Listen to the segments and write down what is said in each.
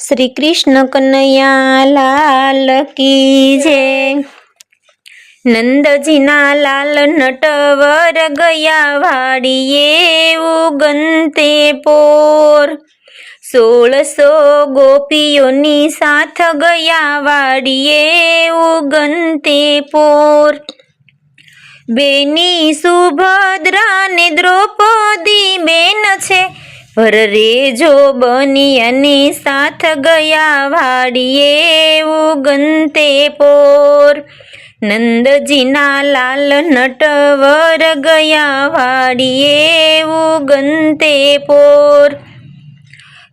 श्री कृष्ण कन्हैया लाल की जय। नंदजीना लाल नटवर गया वाड़िए उगनते पोर। 1600 गोपीओनी साथ गया वाड़िए उगनते पोर। बेनी सुभद्रा ने द्रौपदी बेन छे पर रेजो बनियानी साथ गया वाड़िए उगनते पोर। नंदजीना लाल नटवर गया वाड़िए उगनते पोर।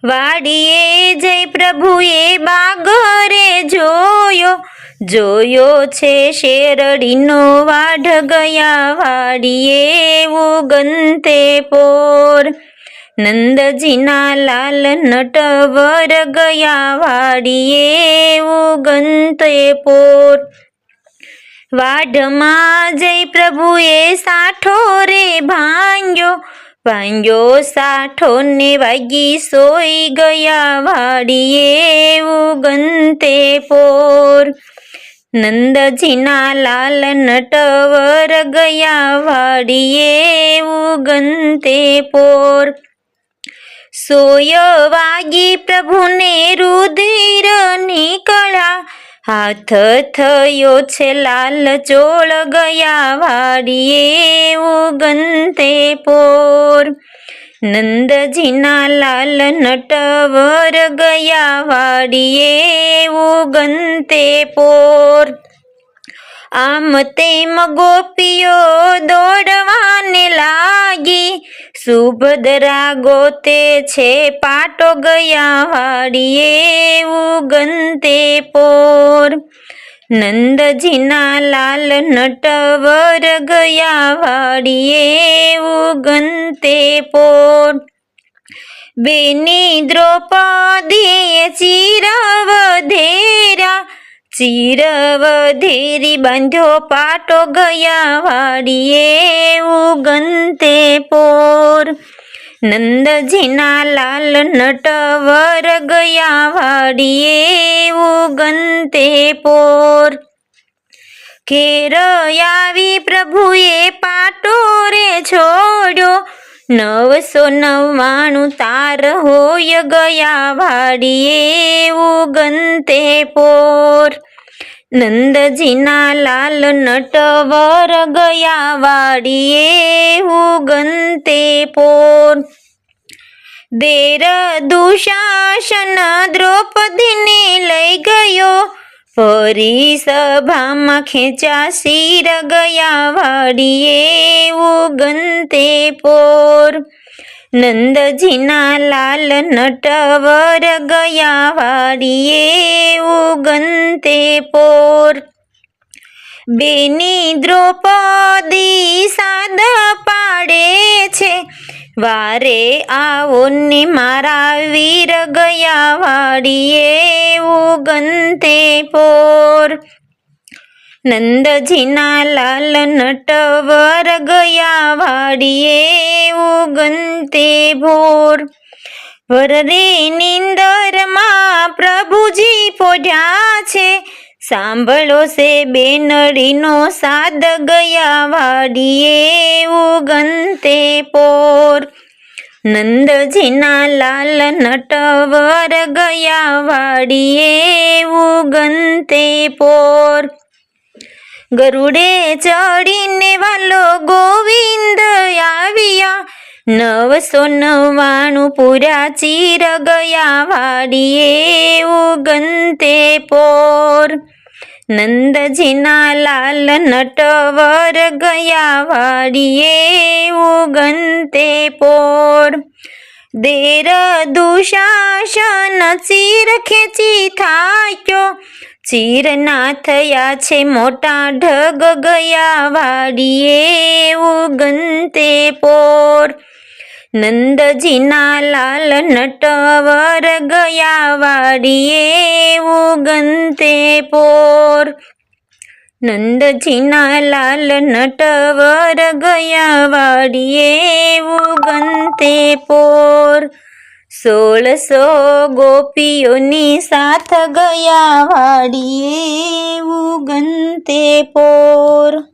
वाड़िए जय प्रभुए बागरे जोयो जोयो छे शेरडीनो वाढ गया वाड़िए उगनते पोर। नंदजीना लाल नटवर गया वाड़िए उगनते पोर। वाढमा जय प्रभुए साठो रे भांग्यो भांग्यो साठो ने वागी सोई गया वाड़िए उगनते पोर। नंदजीना लाल नटवर गया वाड़िए उगनते पोर। सोय वागी प्रभुने रुधिर निकळा हाथ थयो छे लाल चोळ गया वाड़िए उगनते पोर। नंदजीना लाल नटवर गया वाड़िए उगनते पोर। आम तेम गोपीओ दौड़वाने लागी सुभद्रा गोते छे पाटो गया वाड़िए उगनते पोर। नंदजीना लाल नटवर गया वाड़िए उगनते पोर। बेनी द्रौपदी चिरवधेरी बांध्यो पाटो गया वाड़िए उगनते पोर। नंदजीना लाल नटवर गया वाड़िए उगनते पोर। घेर आवी प्रभुए पाटो रे छोड्यो 999 तार होय गया वाड़िए उगनते पोर। नंदजीना लाल नटवर गया वाड़िए उगनते पोर। देर दुशासन द्रौपदी ने लई गयो फरी सभा में खेचा सिर गया वाड़िए उगनते पोर। नंदजीना लाल नटवर गया वाड़िए उगनते पोर। बेनी द्रौपदी साद पाड़े छे वारे आवो ने मारा वीर गया वाड़िए उगनते पोर। नंदजीना लाल नटवर गया वाड़िए उगनते पोर। वररे निंदर मां प्रभुजी पोढ़्या छे सांभळो से बेनडीनो साद गया वाड़िए उगनते पोर। नंदजीना लाल नटवर गया वाड़िए उगनते पोर। गरुड़े चढ़ीने वालो गोविंद आविया 999 पूरा चीर गया वाड़िए उगनते पोर। नंदजीना लाल नटवर गया वाड़िए उगनते पोर। देर दुशासन चीर खेची थाक्यो चीर ना थया छे मोटा ढग गया वाड़िए उगनते पोर। नंदजीना लाल नटवर गया वाड़िए उगनते पोर। नंदजीना लाल नटवर गया वाड़िए उगनते पोर। 1600 ગોપીઓની સાથ ગયા વાડીએ ઉગનતે પોર.